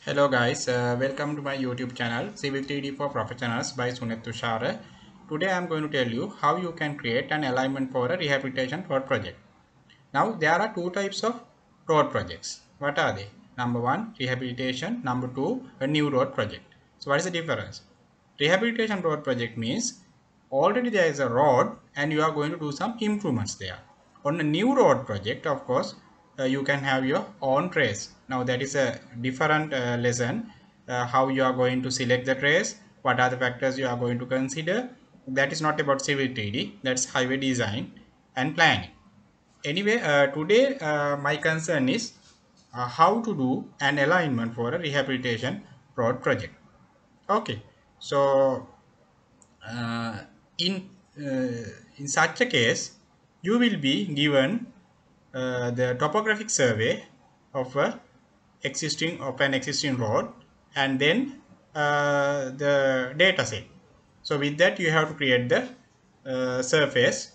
Hello guys, welcome to my YouTube channel Civil 3D for Professionals by Sunit Tushar. Today I am going to tell you how you can create an alignment for a rehabilitation road project. Now there are two types of road projects. What are they? Number one, rehabilitation. Number two, a new road project. So what is the difference? Rehabilitation road project means already there is a road and you are going to do some improvements there. On a new road project, of course, you can have your own trace. Now that is a different lesson. How you are going to select the trace, what are the factors you are going to consider. That is not about civil 3D, that's highway design and planning. Anyway, today my concern is how to do an alignment for a rehabilitation road project. Okay, so uh, in in such a case, you will be given the topographic survey of a an existing road, and then the data set. So with that you have to create the surface.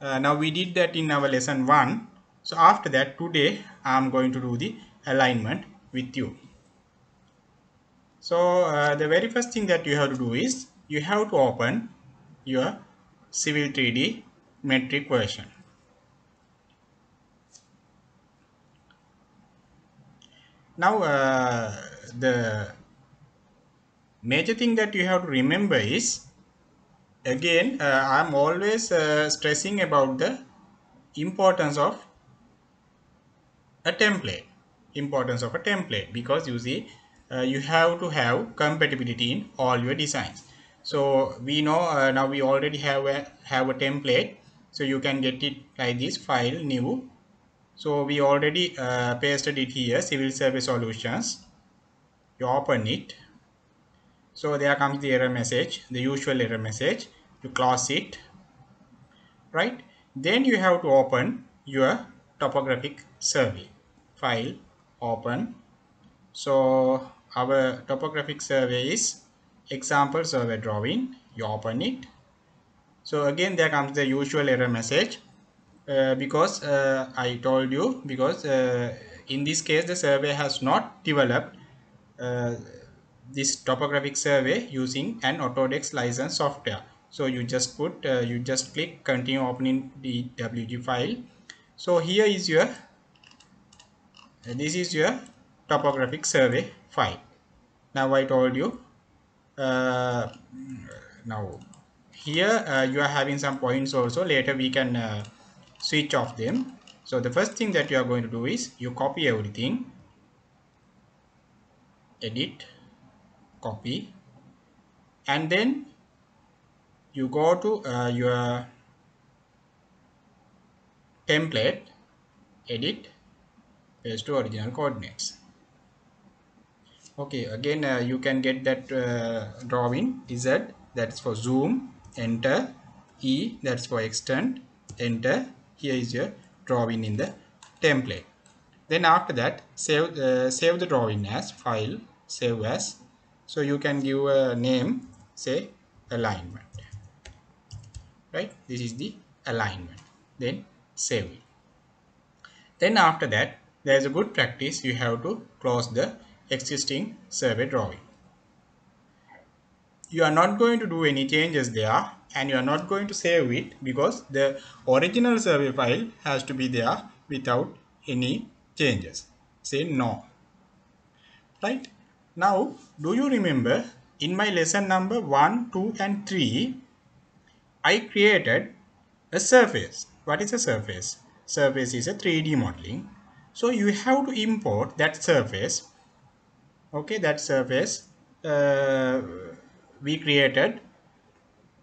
Now we did that in our lesson 1. So after that, today I am going to do the alignment with you. So the very first thing that you have to do is you have to open your Civil 3D metric version. Now the major thing that you have to remember is, again, I'm always stressing about the importance of a template. Importance of a template, because you see, you have to have compatibility in all your designs. So we know now we already have a template, so you can get it like this: file, new. So we already pasted it here, civil survey solutions. You open it. So there comes the error message, the usual error message. You close it, right? Then you have to open your topographic survey. File, open. So our topographic survey is example survey drawing. You open it. So again there comes the usual error message, because I told you, because in this case the survey has not developed uh, this topographic survey using an Autodesk license software. So you just you just click continue opening the WG file. So here is your this is your topographic survey file. Now I told you, uh, now here you are having some points also. Later we can switch off them. So the first thing that you are going to do is you copy everything, edit, copy, and then you go to your template, edit, paste to original coordinates. Okay, again you can get that drawing Z, that's for zoom, enter, E, that's for extend, enter. Here is your drawing in the template. Then after that, save the drawing as file, save as. So you can give a name, say alignment, right? This is the alignment. Then save it. Then after that, there is a good practice. You have to close the existing survey drawing. You are not going to do any changes there, and you are not going to save it, because the original survey file has to be there without any changes. Say no. Right? Now, do you remember in my lesson number 1, 2 and 3, I created a surface. What is a surface? Surface is a 3D modeling. So you have to import that surface. Okay, that surface uh, we created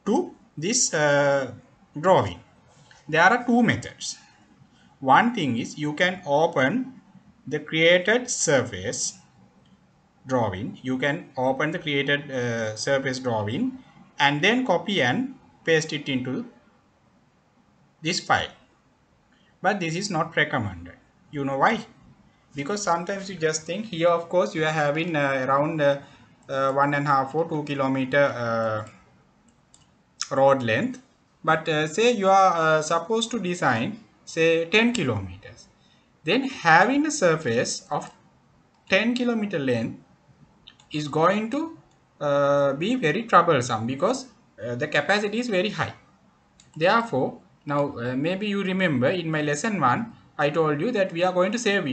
to this drawing. There are two methods. One thing is you can open the created surface drawing. You can open the created surface drawing and then copy and paste it into this file. But this is not recommended. You know why? Because sometimes you just think, here of course you are having around 1.5 or 2 kilometer road length, but say you are supposed to design say 10 kilometers, then having a surface of 10 kilometer length is going to be very troublesome because the capacity is very high. Therefore, now maybe you remember in my lesson 1, I told you that we are going to save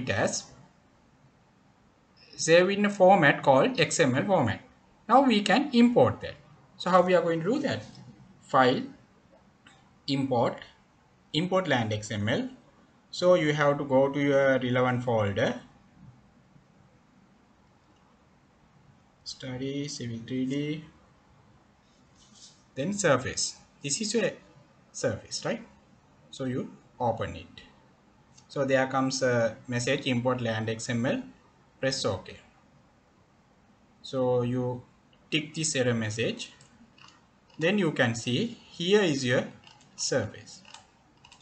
in a format called XML format. Now we can import that. So how we are going to do that? File, import, import land XML. So you have to go to your relevant folder, study civil 3D, then surface. This is your surface, right? So you open it. So there comes a message, import land XML, press OK. So you tick this error message. Then you can see here is your surface.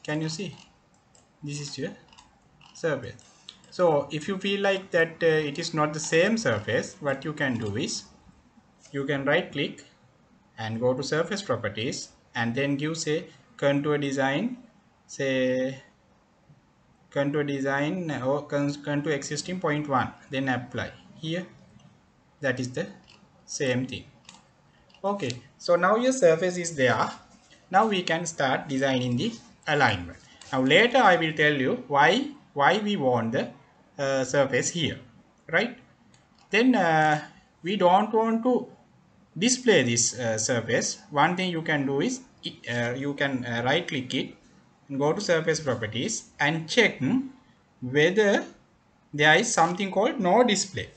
Can you see? This is your surface. So if you feel like that it is not the same surface, what you can do is you can right click and go to surface properties and then give say contour design, say contour design or contour existing point 1, then apply here. That is the same thing. Okay, so now your surface is there. Now we can start designing the alignment. Now later I will tell you why we want the surface here, right? Then we don't want to display this surface. One thing you can do is you can right click it and go to surface properties and check whether there is something called no display.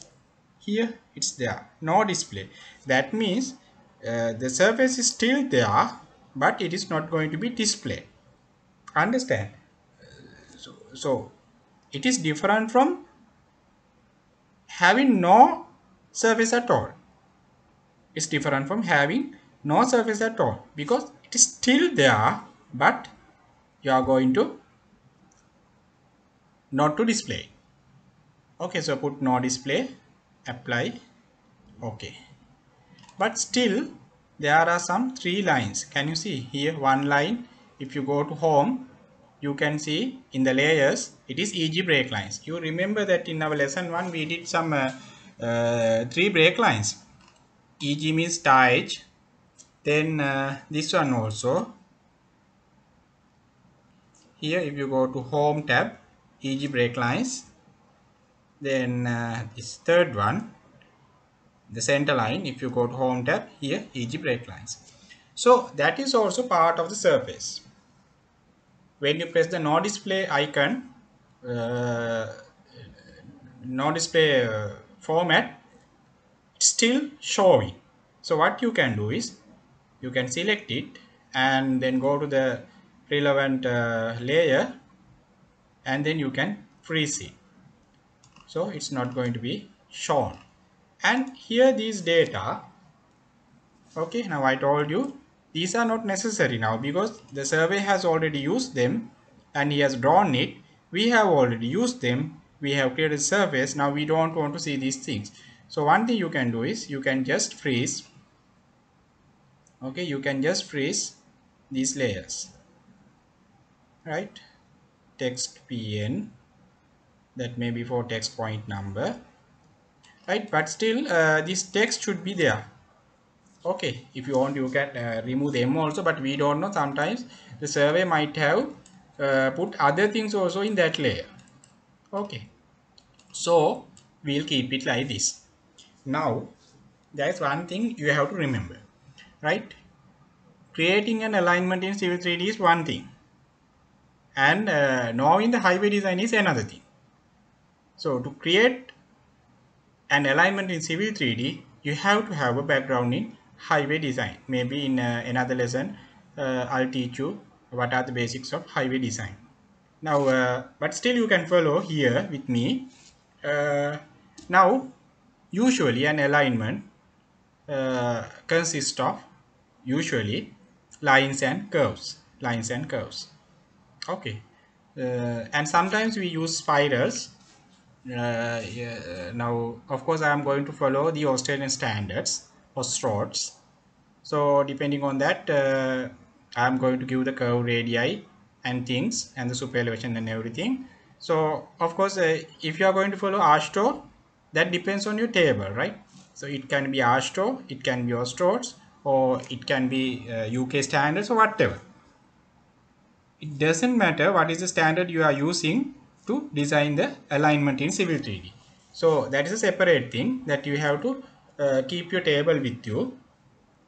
Here it's there, no display. That means the surface is still there, but it is not going to be displayed. Understand? So it is different from having no surface at all. It's different from having no surface at all because it is still there, but you are going to not to display. Okay, so put no display, apply, okay. But still there are some 3 lines. Can you see here one line? If you go to home, you can see in the layers it is EG break lines. You remember that in our lesson 1 we did some 3 break lines. EG means tie, then this one also. Here if you go to home tab, EG break lines, then this third one, the center line, if you go to home tab, here EG break lines. So that is also part of the surface. When you press the no display icon, uh, no display format, it's still showing. So what you can do is you can select it and then go to the relevant layer and then you can freeze it. So it's not going to be shown. And here these data, okay, now I told you these are not necessary now because the survey has already used them and he has drawn it. We have already used them. We have created a surface. Now we don't want to see these things. So one thing you can do is you can just freeze. Okay, you can just freeze these layers, right? Text PN, that may be for text point number, right? But still this text should be there. Okay, if you want you can remove them also, but we don't know, sometimes the survey might have put other things also in that layer. Okay, so we'll keep it like this. Now there is one thing you have to remember, right? Creating an alignment in Civil 3D is one thing, and knowing the highway design is another thing. So to create an alignment in Civil 3D, you have to have a background in highway design. Maybe in another lesson, I'll teach you what are the basics of highway design. Now, but still you can follow here with me. Now, usually an alignment consists of usually lines and curves. Lines and curves. Okay. And sometimes we use spirals. Yeah, now of course I am going to follow the Australian standards or STRODs. So depending on that I am going to give the curve radii and things and the super elevation and everything. So of course if you are going to follow ASTRO, that depends on your table, right? So it can be AASHTO, it can be OSTOS, or it can be UK standards or whatever. It doesn't matter what is the standard you are using to design the alignment in Civil 3D. So that is a separate thing that you have to keep your table with you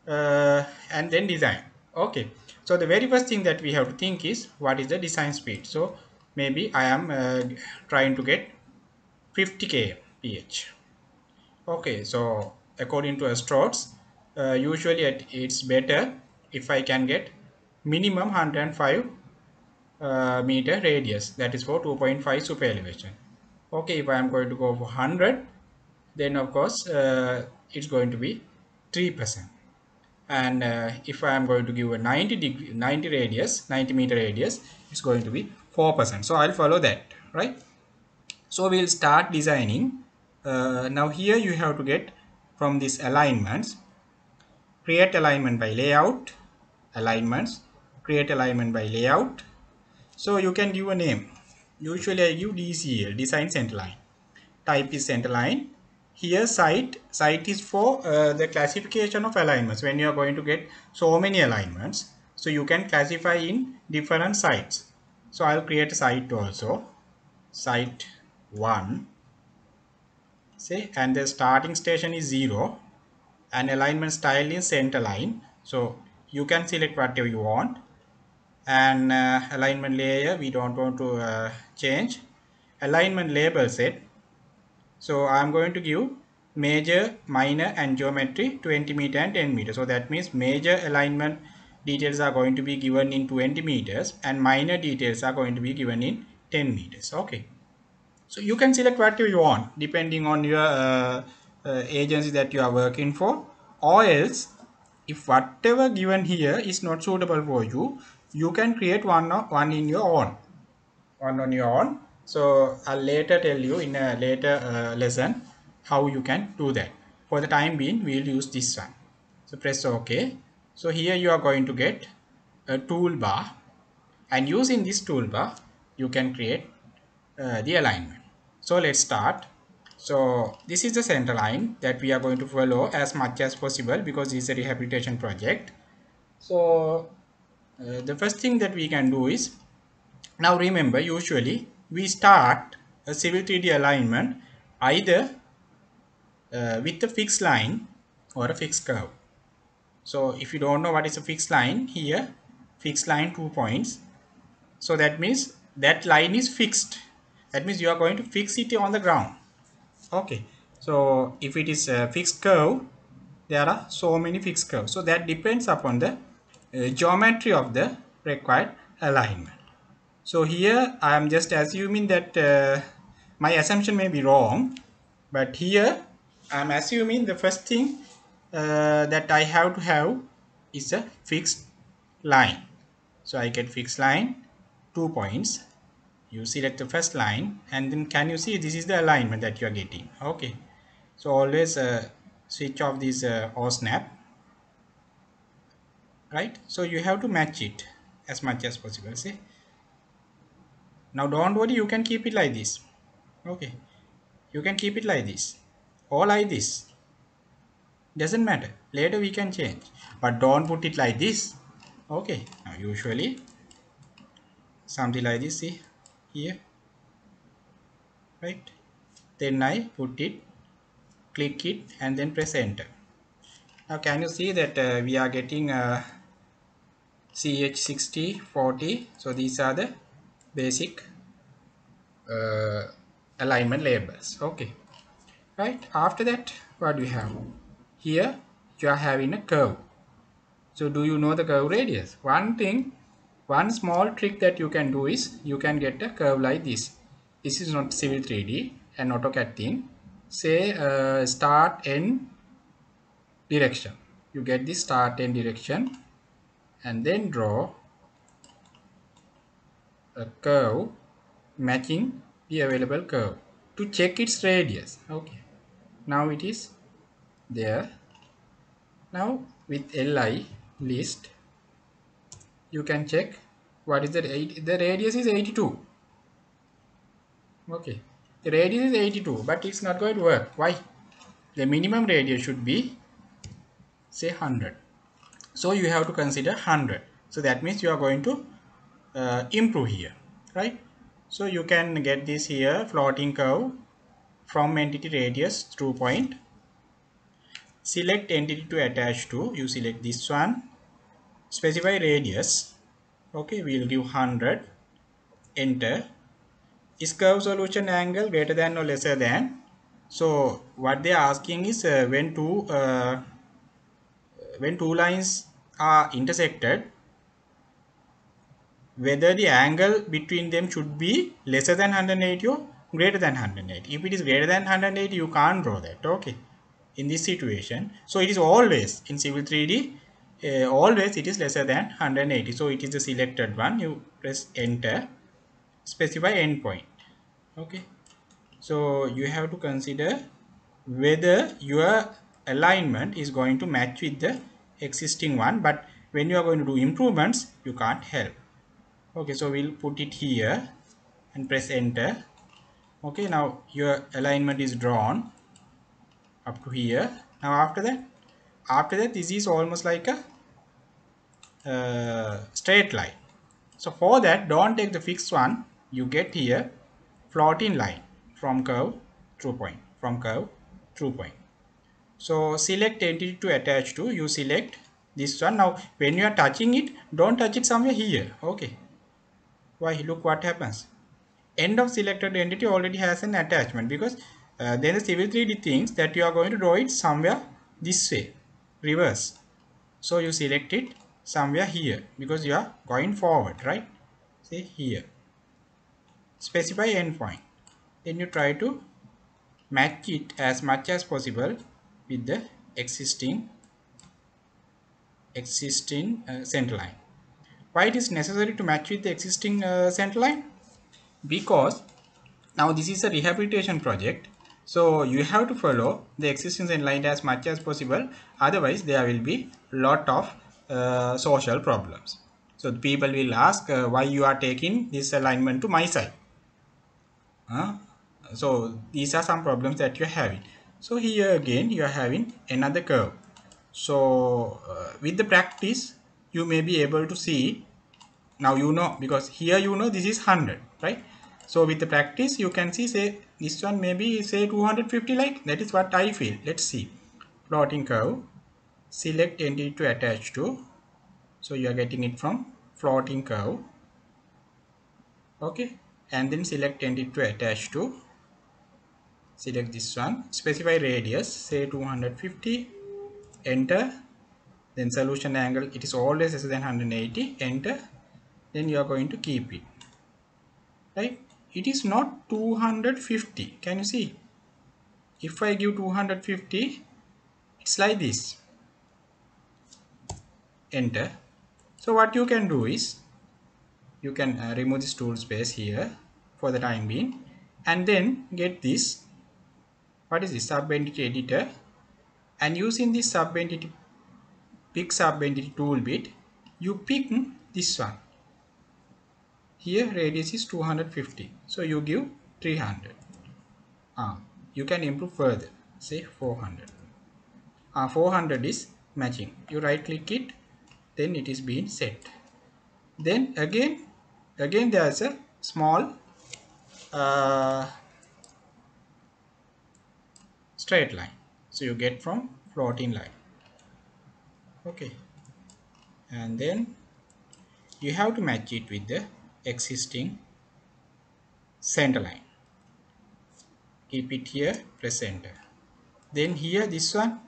and then design. Okay, so the very first thing that we have to think is what is the design speed. So maybe I am trying to get 50 kph. Okay, so according to Astrots, usually it's better if I can get minimum 105 meter radius, that is for 2.5 super elevation. Okay, if I am going to go for 100, then of course it's going to be 3%. And if I am going to give a 90 radius, 90 meter radius, it's going to be 4%. So I'll follow that, right? So we'll start designing. Now here you have to get from these alignments, create alignment by layout, alignments, create alignment by layout. So you can give a name. Usually I give DCL, design centerline. Type is centerline. Here site is for the classification of alignments. When you are going to get so many alignments, so you can classify in different sites. So I'll create a site also, site 1, say, and the starting station is 0, and alignment style is centerline. So you can select whatever you want, and alignment layer we don't want to change. Alignment label set, so I'm going to give major, minor and geometry 20 meter and 10 meter. So that means major alignment details are going to be given in 20 meters and minor details are going to be given in 10 meters. Okay, so you can select whatever you want depending on your agency that you are working for, or else if whatever given here is not suitable for you, you can create one in your own, one on your own. So I'll later tell you in a later lesson how you can do that. For the time being, we'll use this one. So press OK. So here you are going to get a toolbar, and using this toolbar you can create the alignment. So let's start. So this is the center line that we are going to follow as much as possible because this is a rehabilitation project. So the first thing that we can do is, now remember, usually we start a civil 3D alignment either with a fixed line or a fixed curve. So if you don't know what is a fixed line, here fixed line 2 points. So that means that line is fixed. That means you are going to fix it on the ground. Okay. So if it is a fixed curve, there are so many fixed curves. So that depends upon the geometry of the required alignment. So here I am just assuming that my assumption may be wrong, but here I am assuming the first thing that I have to have is a fixed line. So I get fixed line 2 points. You select the first line, and then can you see this is the alignment that you are getting. Okay, so always switch off this or snap, right? So you have to match it as much as possible. See, now don't worry, you can keep it like this. Okay, you can keep it like this or like this, doesn't matter, later we can change, but don't put it like this. Okay, now usually something like this, see here, right? Then I put it, click it, and then press enter. Now can you see that we are getting CH60 40. So these are the basic alignment labels. Okay, right? After that, what do we have here? You are having a curve. So do you know the curve radius? One small trick that you can do is you can get a curve like this. This is not Civil 3D and AutoCAD thing. Say start end direction. You get this start end direction and then draw a curve matching the available curve to check its radius. Okay, now it is there. Now with LI list you can check what is the radius is 82. Okay, the radius is 82, but it's not going to work. Why? the minimum radius should be say 100. So you have to consider 100. So that means you are going to improve here, right? So you can get this here floating curve from entity radius through point. Select entity to attach to. You select this one. Specify radius. Okay, we'll give 100. Enter. Is curve solution angle greater than or lesser than? So what they are asking is when two lines are intersected, whether the angle between them should be lesser than 180 or greater than 180. If it is greater than 180, you can't draw that. Okay, in this situation, so it is always in civil 3D, always it is lesser than 180. So it is the selected one. You press enter. Specify endpoint. Okay, so you have to consider whether your alignment is going to match with the existing one, but when you are going to do improvements, you can't help. Okay, so we'll put it here and press enter. Okay, now your alignment is drawn up to here. Now after that this is almost like a straight line. So for that, don't take the fixed one. You get here floating line from curve through point, from curve through point. So select entity to attach to. You select this one. Now when you are touching it, don't touch it somewhere here. Okay, why? Look what happens. End of selected entity already has an attachment, because then the civil 3D thinks that you are going to draw it somewhere this way, reverse. So you select it somewhere here because you are going forward, right? Say here. Specify endpoint. Then you try to match it as much as possible with the existing center line. Why it is necessary to match with the existing center line? Because now this is a rehabilitation project, so you have to follow the existing center line as much as possible. Otherwise, there will be lot of social problems. So the people will ask why you are taking this alignment to my side. So these are some problems that you're having. So here again you are having another curve. So with the practice you may be able to see. Now you know, because here you know this is 100, right? So with the practice you can see, say this one maybe say 250, like that is what I feel. Let's see. Plotting curve. Select entity to attach to. So you are getting it from floating curve. Okay, and then select entity to attach to. Select this one. Specify radius, say 250. Enter. Then solution angle, it is always less than 180. Enter. Then you are going to keep it, right? It is not 250. Can you see? If I give 250, it's like this. Enter. So what you can do is you can remove this tool space here for the time being, and then get this. What is this? Sub entity editor, and using this sub entity, pick sub entity tool bit, you pick this one. Here radius is 250, so you give 300. You can improve further, say 400. 400 is matching. You right click it, then it is being set. Then again there is a small uh, straight line. So you get from floating line. Okay, and then you have to match it with the existing center line. Keep it here, press enter. Then here this one,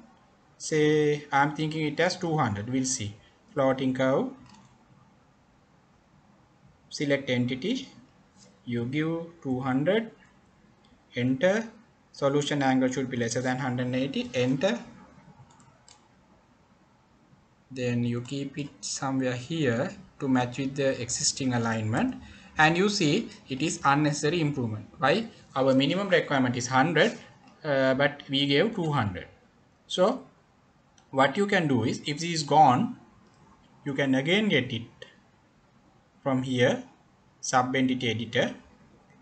say I'm thinking it as 200. We'll see. Floating curve. Select entity. You give 200. Enter. Solution angle should be lesser than 180. Enter. Then you keep it somewhere here to match with the existing alignment, and you see it is unnecessary improvement. Why? Our minimum requirement is 100, but we gave 200. So what you can do is, if this is gone, you can again get it from here, sub entity editor,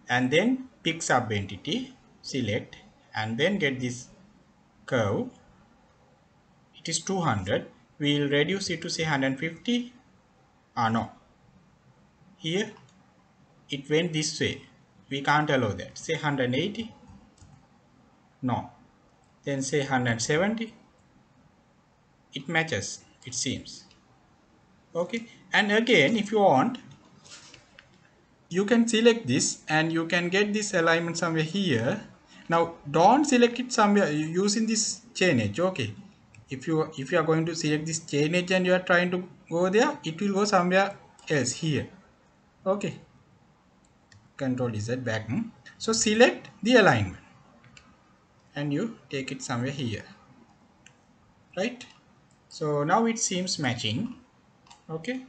and then pick sub entity, select, and then get this curve, it is 200. We'll reduce it to say 150. No, here it went this way. We can't allow that. Say 180. No. Then say 170. It matches, it seems. Okay. And again, if you want, you can select this and you can get this alignment somewhere here. Now don't select it somewhere using this chain edge. Okay. If you are going to select this chain edge and you are trying to go there, it will go somewhere else here. Okay. Control Z back. So select the alignment and you take it somewhere here, right? So now it seems matching. Okay.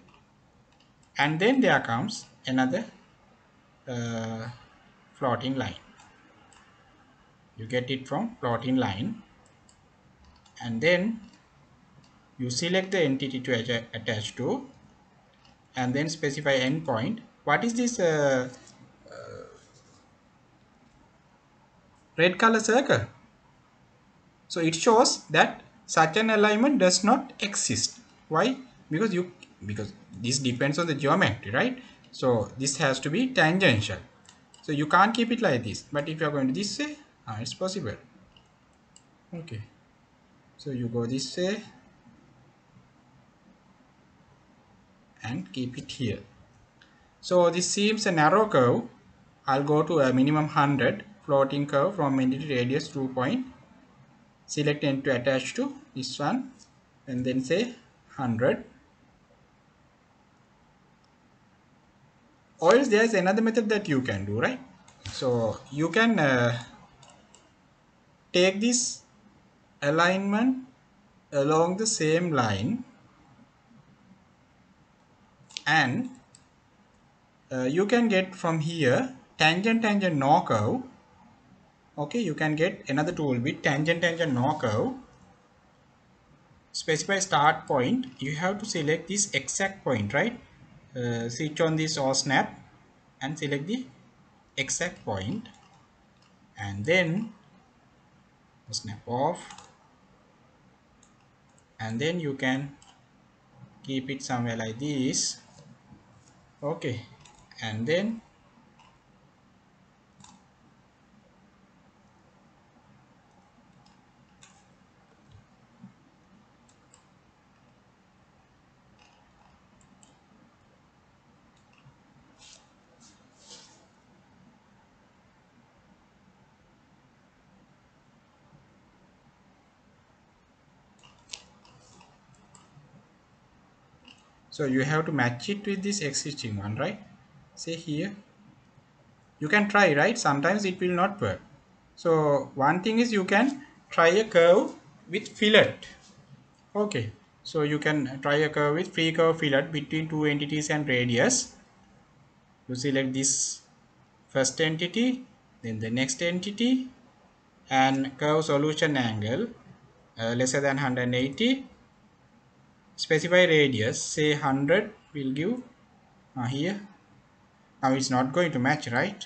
And then there comes another uh, plotting line. You get it from plotting line, and then you select the entity to attach to, and then specify endpoint. What is this red color circle? So it shows that such an alignment does not exist. Why? Because this depends on the geometry, right? So this has to be tangential. So you can't keep it like this. But if you are going to this way, it's possible. Okay. So you go this way and keep it here. So this seems a narrow curve. I'll go to a minimum 100 floating curve from entity radius 2 point. Select end to attach to this one and then say 100. Or else there is another method that you can do, right? So you can take this alignment along the same line and you can get from here tangent no curve. Okay, you can get another tool with tangent no curve. Specify start point. You have to select this exact point, right? Switch on this or snap and select the exact point, and then snap off, and then you can keep it somewhere like this. Okay, and then so you have to match it with this existing one, right? Say here you can try, right? Sometimes it will not work. So one thing is you can try a curve with fillet. Okay, so you can try a curve with free curve fillet between two entities and radius. You select this first entity, then the next entity, and curve solution angle lesser than 180. Specify radius, say 100 will give here. Now it's not going to match, right?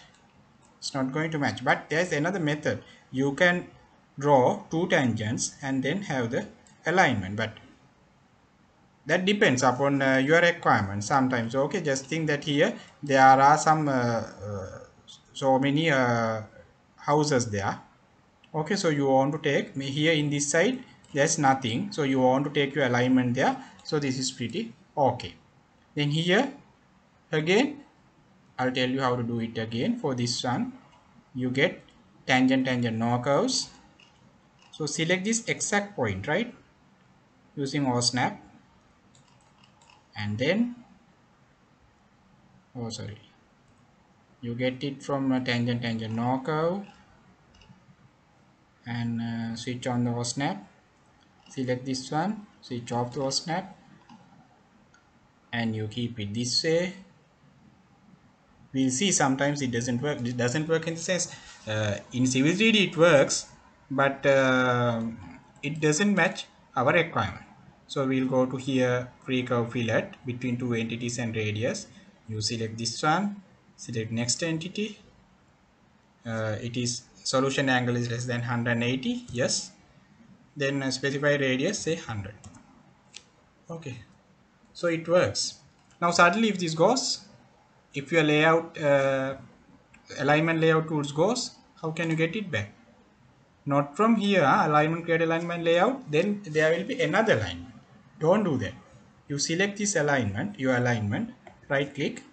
It's not going to match, but there's another method. You can draw two tangents and then have the alignment, but that depends upon your requirement sometimes. Okay, just think that here there are some so many houses there. Okay, so you want to take me here in this side, there's nothing, so you want to take your alignment there. So this is pretty okay. Then here again I'll tell you how to do it again. For this one you get tangent no curves. So select this exact point, right, using or snap, and then you get it from tangent no curve, and switch on the snap. Select this one, switch off the snap, and you keep it this way. We'll see sometimes it doesn't work. It doesn't work in the sense in Civil 3D it works, but it doesn't match our requirement. So we'll go to here, free curve fillet between two entities and radius. You select this one, select next entity. It is solution angle is less than 180. Yes. then specify radius say 100. Okay, so it works. Now suddenly if this goes, if your layout alignment layout tools goes, how can you get it back? Not from here, alignment, create alignment layout, then there will be another alignment. Don't do that. You select this alignment, your alignment, right click,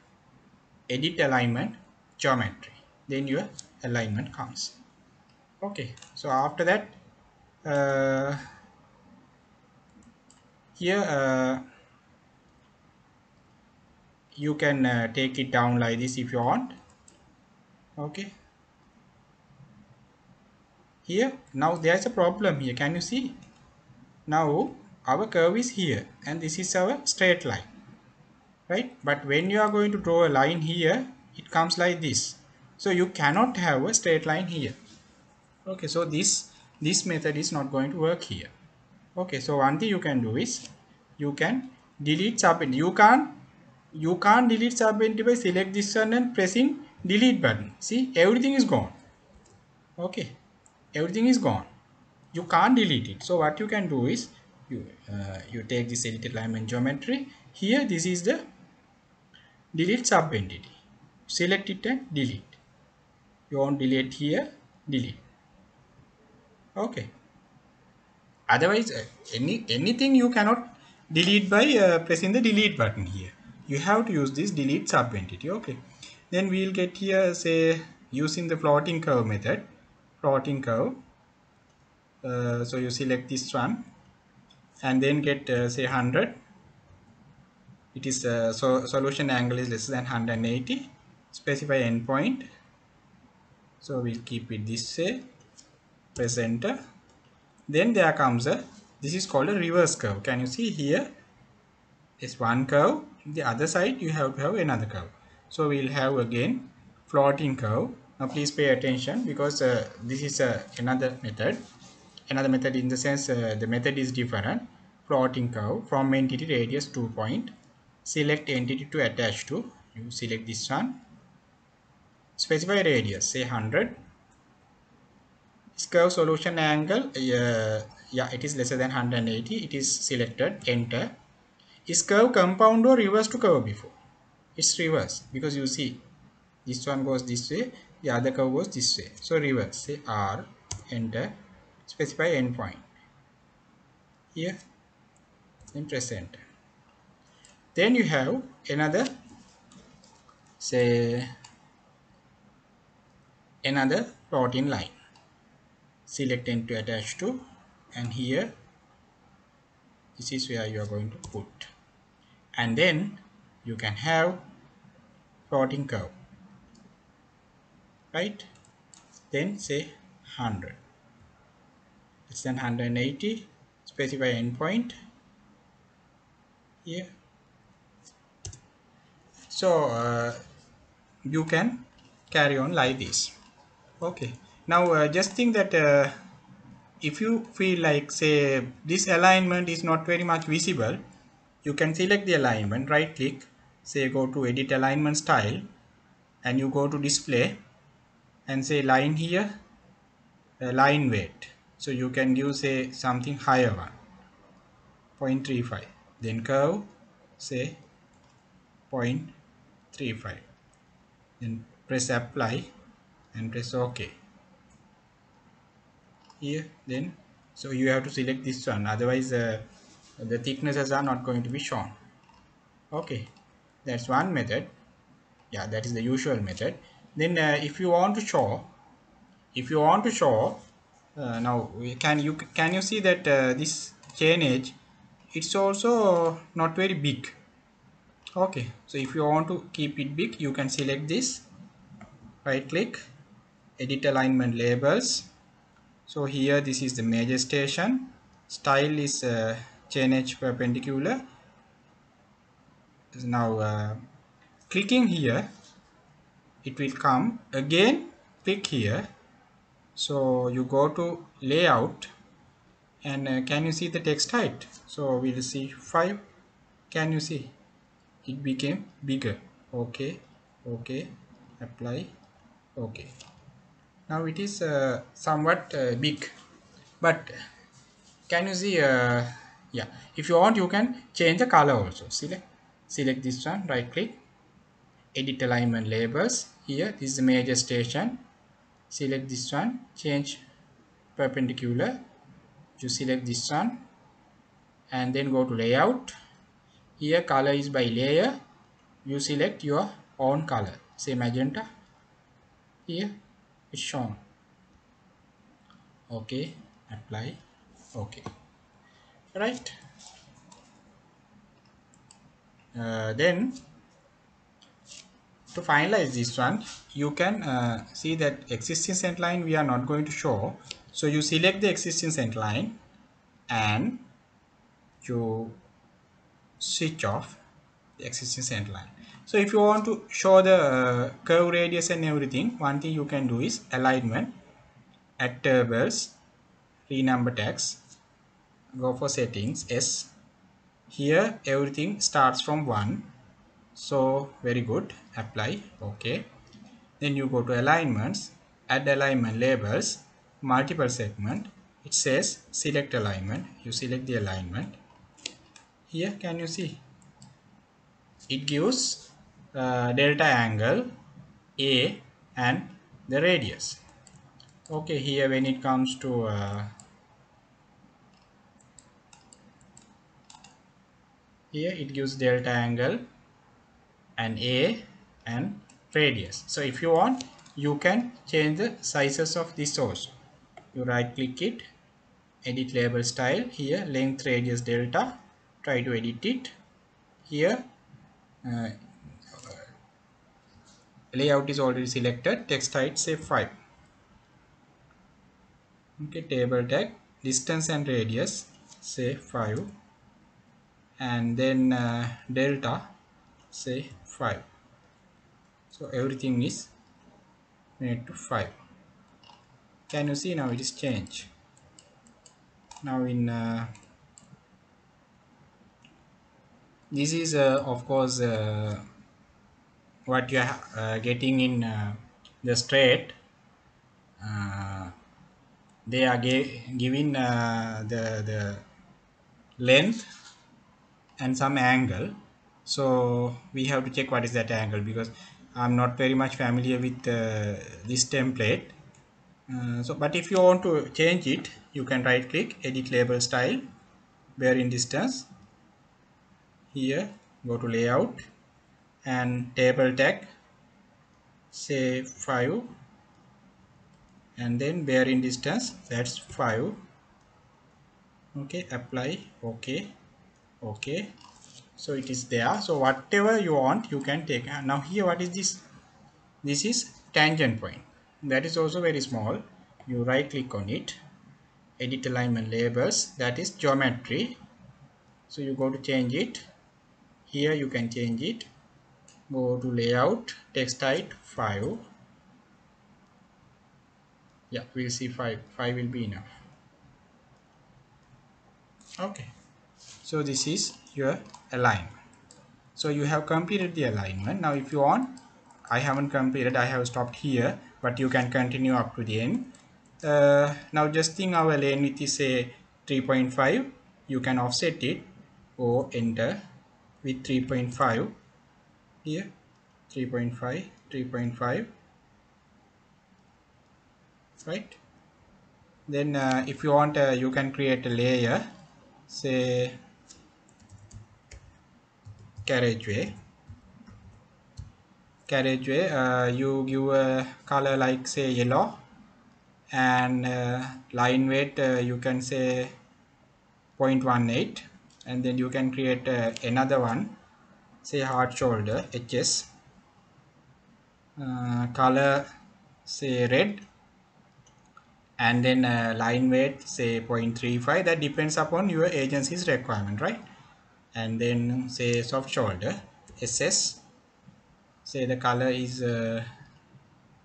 edit alignment, geometry, then your alignment comes. Okay, so after that, uh, here you can take it down like this if you want. Okay, here now there's a problem here, can you see? Now our curve is here and this is our straight line, right? But when you are going to draw a line here, it comes like this, so you cannot have a straight line here. Okay, so this method is not going to work here. Okay, so one thing you can do is you can delete subentity. You can't delete subentity by select this one and pressing delete button. See, everything is gone. Okay, everything is gone, you can't delete it. So what you can do is you take this edit alignment geometry here, this is the delete sub entity, select it and delete. You want delete here, delete. Okay, otherwise anything you cannot delete by pressing the delete button here. You have to use this delete sub entity. Okay, then we'll get here say using the floating curve method, floating curve. So you select this one and then get say 100. It is so solution angle is less than 180. Specify endpoint, so we'll keep it this way, press enter. Then there comes a, this is called a reverse curve. Can you see here is one curve, the other side you have to have another curve. So we'll have again floating curve. Now please pay attention because this is another method in the sense the method is different. Floating curve from entity radius 2 point, select entity to attach to, you select this one, specify radius say 100. This curve solution angle yeah, it is lesser than 180, it is selected, enter. Is curve compound or reverse to curve before? It's reverse because you see this one goes this way, the other curve goes this way, so reverse, say R, enter, specify endpoint here, then press enter. Then you have another, say another plotting line, select and to attach to, and here this is where you are going to put, and then you can have plotting curve, right? Then say 100, less than 180, specify endpoint here. So you can carry on like this. Okay, now just think that if you feel like say this alignment is not very much visible, you can select the alignment, right click, say go to edit alignment style, and you go to display and say line here, line weight. So you can give say something higher one, 0.35, then curve say 0.35, then press apply and press OK here. Then so you have to select this one, otherwise the thicknesses are not going to be shown. Okay, that's one method. Yeah, that is the usual method. Then if you want to show, now can you see that this chain edge, it's also not very big. Okay, so if you want to keep it big, you can select this, right click, edit alignment labels. So here this is the major station, style is chain edge perpendicular. Now clicking here, it will come again, click here. So you go to layout, and can you see the text height? So we'll see 5. Can you see it became bigger? Okay, okay, apply, okay. Now it is somewhat big, but Can you see? Yeah. If you want, you can change the color also. Select this one. Right click. Edit alignment labels. Here, this is the major station. Select this one. Change perpendicular. You select this one, and then go to layout. Here, color is by layer. You select your own color. Say magenta. Here, it's shown. Okay. Apply. Okay. Right. Then to finalize this one, you can see that existing center line we are not going to show. So you select the existing center line and you switch off the existing center line. So if you want to show the curve radius and everything, one thing you can do is alignment, add tables, renumber tags, go for settings, S. Here everything starts from 1. So very good. Apply. Okay. Then you go to alignments, add alignment labels, multiple segment. It says select alignment. You select the alignment. Here, can you see? It gives delta angle, A, and the radius. Okay, here when it comes to here, it gives delta angle and A and radius. So if you want, you can change the sizes of this also. You right click it, edit label style. Here length, radius, delta, try to edit it. Here uh, layout is already selected, text height say 5. Okay, table tag, distance and radius say 5, and then delta say 5. So everything is made to 5. Can you see now it is changed? Now in this is of course what you are getting in the straight. uh, they are giving the length and some angle, so we have to check what is that angle, because I'm not very much familiar with this template. So but if you want to change it, you can right click, edit label style, bearing distance. Here go to layout and table tag say 5, and then bearing distance, that's 5. Okay, apply. Okay. Okay, so it is there. So whatever you want you can take. Now here, what is this? This is tangent point. That is also very small. You right click on it, edit alignment labels, that is geometry. So you go to change it. Here you can change it. Go to layout, text height 5. Yeah, we'll see 5. 5 will be enough. Okay, so this is your alignment. So you have completed the alignment. Now if you want, I haven't completed, I have stopped here, but you can continue up to the end. Now just think our lane width is say 3.5. You can offset it or enter with 3.5 here, 3.5, 3.5, right? Then if you want, you can create a layer, say carriageway. You give a color like say yellow, and line weight you can say 0.18, and then you can create another one, say hard shoulder HS, color say red, and then line weight say 0.35. That depends upon your agency's requirement, right? And then say soft shoulder SS, say the color is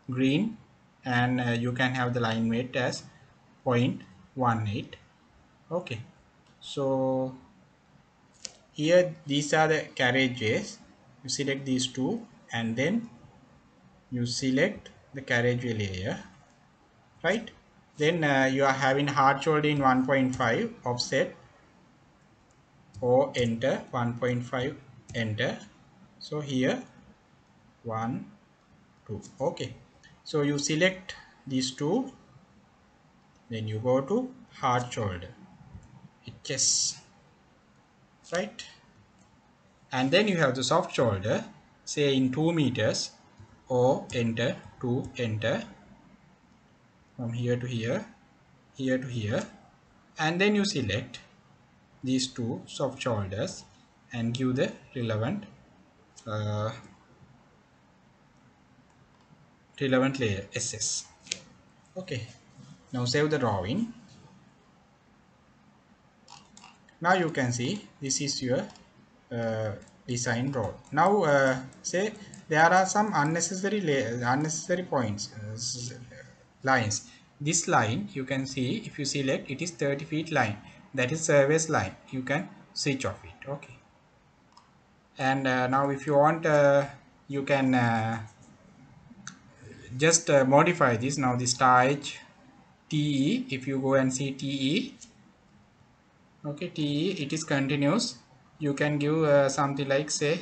green, and you can have the line weight as 0.18. Okay, so here these are the carriageways. You select these two, and then you select the carriageway layer, right? Then you are having hard shoulder in 1.5 offset, or enter 1.5, enter. So here 1 2, okay. So you select these two, then you go to hard shoulder, HS, right? And then you have the soft shoulder, say in 2 meters, or enter 2, enter, from here to here, here to here. And then you select these two soft shoulders and give the uh, relevant layer SS. Okay, now save the drawing. Now you can see this is your uh, design road. Now say there are some unnecessary points, lines. This line you can see, if you select, it is 30 feet line, that is service line. You can switch off it. Okay. And now if you want, you can just modify this. Now the stage TE, if you go and see TE, okay, TE, it is continuous. You can give something like, say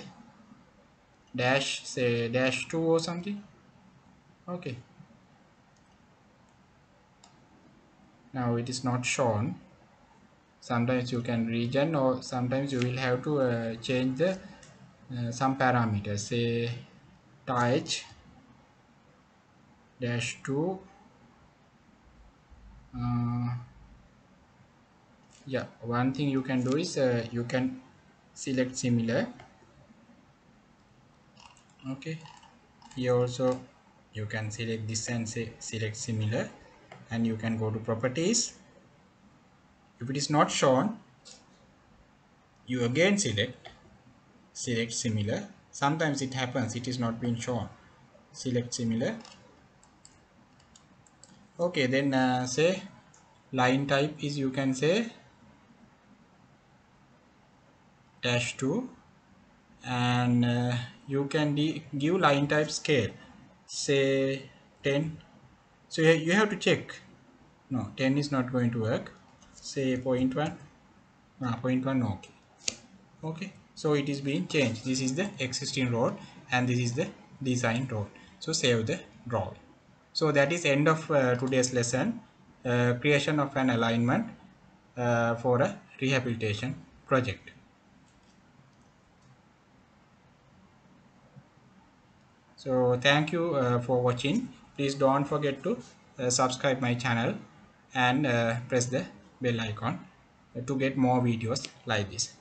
dash, say dash 2 or something. Okay, now it is not shown. Sometimes you can regen, or sometimes you will have to change the some parameters, say touch dash 2, yeah. One thing you can do is you can select similar. Okay, here also you can select this and say select similar, and you can go to properties. If it is not shown, you again select similar. Sometimes it happens it is not being shown. Select similar. Okay, then say line type is, you can say dash 2, and you can give line type scale, say 10. So you have to check. No, 10 is not going to work. Say 0.1. 0.1, okay. Okay, so it is being changed. This is the existing road and this is the design road. So save the drawing. So that is end of today's lesson, creation of an alignment for a rehabilitation project. So thank you for watching. Please don't forget to subscribe my channel and press the bell icon to get more videos like this.